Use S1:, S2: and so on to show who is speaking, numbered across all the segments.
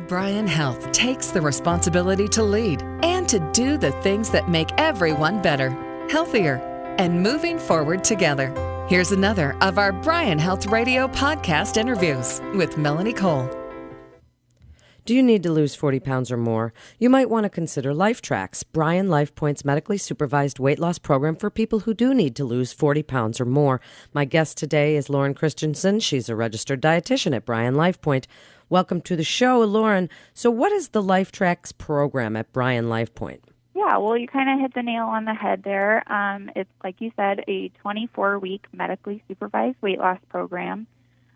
S1: Bryan Health takes the responsibility to lead and to do the things that make everyone better, healthier, and moving forward together. Here's another of our Bryan Health Radio podcast interviews with Melanie Cole.
S2: Do you need to lose 40 pounds or more? You might want to consider LifeTracks, Bryan LifePointe's medically supervised weight loss program for people who do need to lose 40 pounds or more. My guest today is Lauren Christensen. She's a registered dietitian at Bryan LifePointe. Welcome to the show, Lauren. So what is the LifeTracks program at Bryan LifePointe?
S3: Yeah, well, you kind of hit the nail on the head there. It's, like you said, a 24-week medically supervised weight loss program.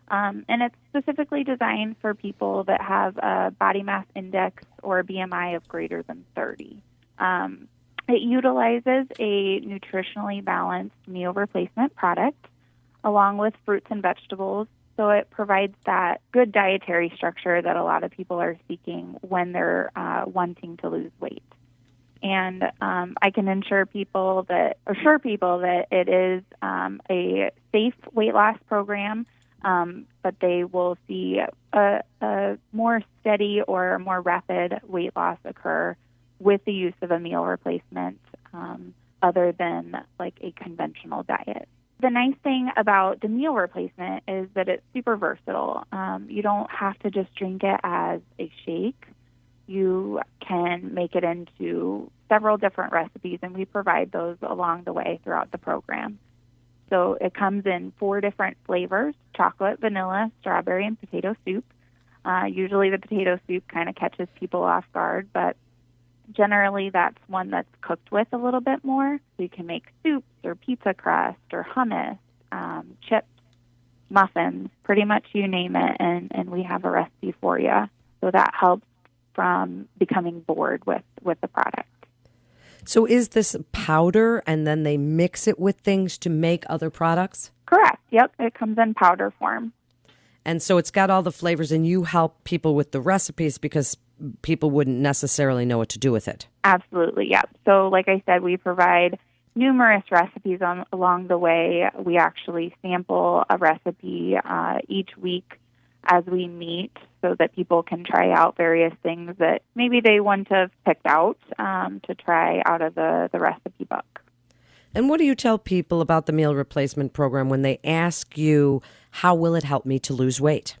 S3: And it's specifically designed for people that have a body mass index or a BMI of greater than 30. It utilizes a nutritionally balanced meal replacement product along with fruits and vegetables. So it provides that good dietary structure that a lot of people are seeking when they're wanting to lose weight. And I can assure people that it is a safe weight loss program. But they will see a more steady or a more rapid weight loss occur with the use of a meal replacement other than like a conventional diet. The nice thing about the meal replacement is that it's super versatile. You don't have to just drink it as a shake. You can make it into several different recipes, and we provide those along the way throughout the program. So it comes in 4 different flavors: chocolate, vanilla, strawberry, and potato soup. Usually the potato soup kind of catches people off guard, but generally that's one that's cooked with a little bit more. So you can make soups or pizza crust or hummus, chips, muffins, pretty much you name it, and we have a recipe for you. So that helps from becoming bored with the product.
S2: So is this powder and then they mix it with things to make other products?
S3: Correct. Yep. It comes in powder form.
S2: And so it's got all the flavors, and you help people with the recipes because people wouldn't necessarily know what to do with it.
S3: Absolutely. Yep. So like I said, we provide numerous recipes along the way. We actually sample a recipe each week as we meet so that people can try out various things that maybe they wouldn't have picked out to try out of the recipe book.
S2: And what do you tell people about the meal replacement program when they ask you, how will it help me to lose weight?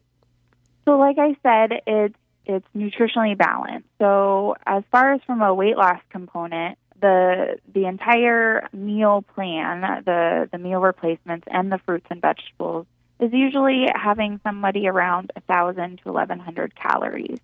S3: So like I said, it's nutritionally balanced. So as far as from a weight loss component, the entire meal plan, the meal replacements and the fruits and vegetables is usually having somebody around 1,000 to 1,100 calories.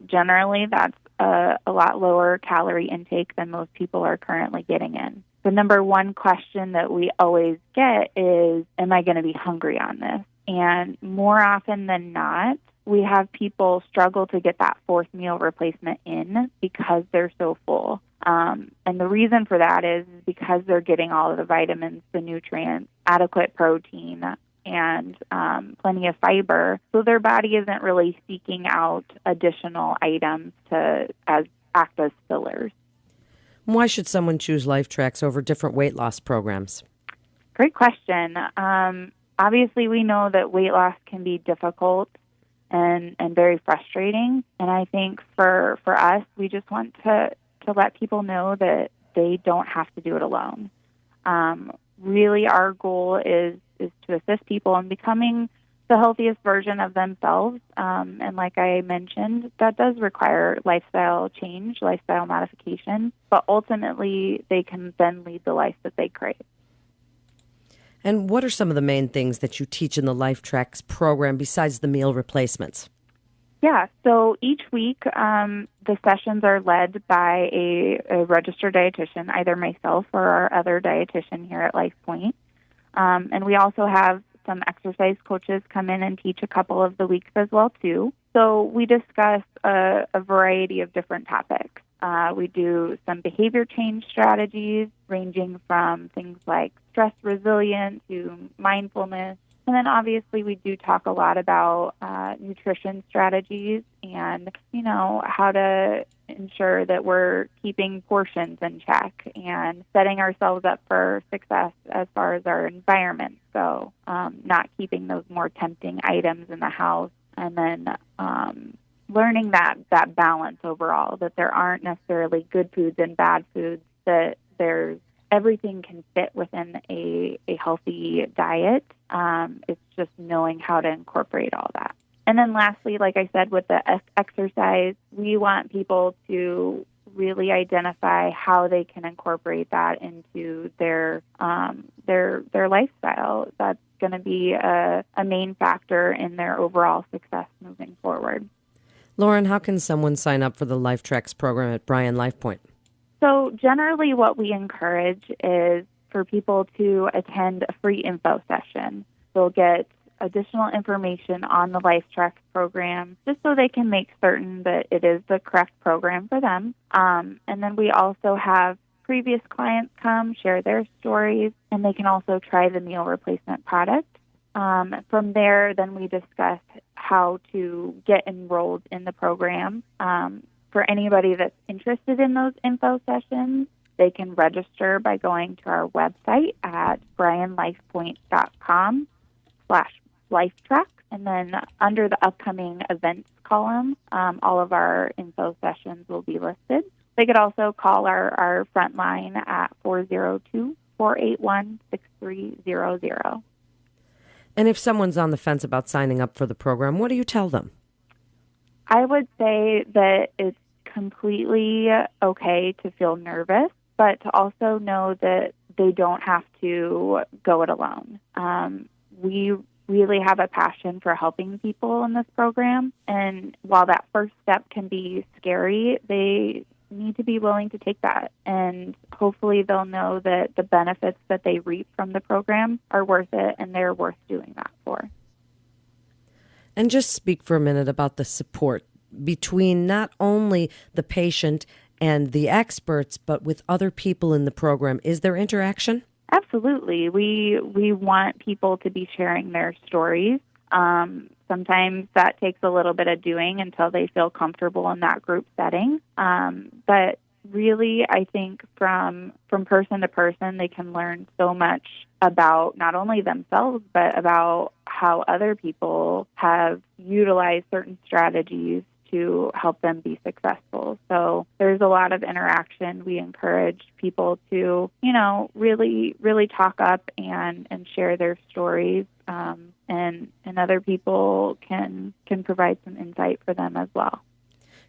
S3: Generally, that's a lot lower calorie intake than most people are currently getting in. The number one question that we always get is, am I going to be hungry on this? And more often than not, we have people struggle to get that 4th meal replacement in because they're so full. And the reason for that is because they're getting all of the vitamins, the nutrients, adequate protein, and plenty of fiber, so their body isn't really seeking out additional items to act as fillers.
S2: Why should someone choose LifeTracks over different weight loss programs?
S3: Great question. Obviously, we know that weight loss can be difficult and very frustrating, and I think for us, we just want to let people know that they don't have to do it alone. Really, our goal is to assist people in becoming the healthiest version of themselves. And like I mentioned, that does require lifestyle change, lifestyle modification, but ultimately they can then lead the life that they crave.
S2: And what are some of the main things that you teach in the LifeTracks program besides the meal replacements?
S3: Yeah, so each week the sessions are led by a registered dietitian, either myself or our other dietitian here at LifePointe. And we also have some exercise coaches come in and teach a couple of the weeks as well, too. So we discuss a variety of different topics. We do some behavior change strategies ranging from things like stress resilience to mindfulness. And then obviously we do talk a lot about nutrition strategies and, how to ensure that we're keeping portions in check and setting ourselves up for success as far as our environment. So not keeping those more tempting items in the house. And then learning that balance overall, that there aren't necessarily good foods and bad foods, that there's everything can fit within a healthy diet. It's just knowing how to incorporate all that. And then lastly, like I said, with the exercise, we want people to really identify how they can incorporate that into their lifestyle. That's going to be a main factor in their overall success moving forward.
S2: Lauren, how can someone sign up for the LifeTracks program at Bryan LifePointe?
S3: So generally what we encourage is for people to attend a free info session. They'll get additional information on the LifeTracks program just so they can make certain that it is the correct program for them. And then we also have previous clients come, share their stories, and they can also try the meal replacement product. From there, then we discuss how to get enrolled in the program. For anybody that's interested in those info sessions, they can register by going to our website at bryanlifepointe.com/LifeTracks. And then under the upcoming events column, all of our info sessions will be listed. They could also call our front line at 402-481-6300.
S2: And if someone's on the fence about signing up for the program, what do you tell them?
S3: I would say that it's completely okay to feel nervous, but to also know that they don't have to go it alone. We really have a passion for helping people in this program, and while that first step can be scary, they need to be willing to take that, and hopefully they'll know that the benefits that they reap from the program are worth it, and they're worth doing that for.
S2: And just speak for a minute about the support between not only the patient and the experts, but with other people in the program. Is there interaction?
S3: Absolutely. We want people to be sharing their stories. Sometimes that takes a little bit of doing until they feel comfortable in that group setting. But really, I think from person to person, they can learn so much about not only themselves, but about how other people have utilized certain strategies to help them be successful. So there's a lot of interaction. We encourage people to, really, really talk up and share their stories. And other people can provide some insight for them as well.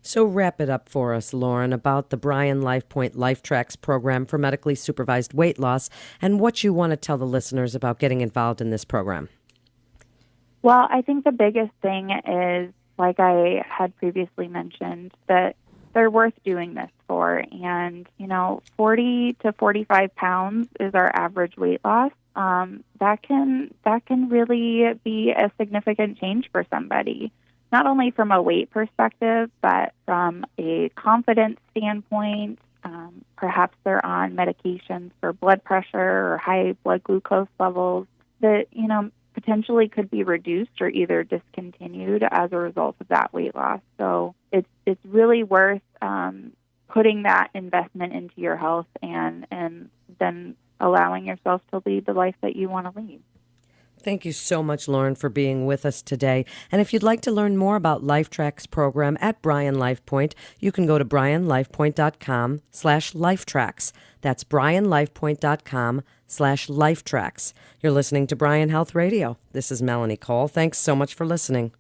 S2: So wrap it up for us, Lauren, about the Bryan LifePointe LifeTracks program for medically supervised weight loss and what you want to tell the listeners about getting involved in this program.
S3: Well, I think the biggest thing is, like I had previously mentioned, that they're worth doing this for. And, 40 to 45 pounds is our average weight loss. That can really be a significant change for somebody, not only from a weight perspective, but from a confidence standpoint. Perhaps they're on medications for blood pressure or high blood glucose levels that, potentially could be reduced or either discontinued as a result of that weight loss. So it's really worth putting that investment into your health and then allowing yourself to lead the life that you want to lead.
S2: Thank you so much, Lauren, for being with us today. And if you'd like to learn more about LifeTracks program at Bryan LifePointe, you can go to bryanlifepointe.com/LifeTracks. That's bryanlifepointe.com/LifeTracks. You're listening to Bryan Health Radio. This is Melanie Cole. Thanks so much for listening.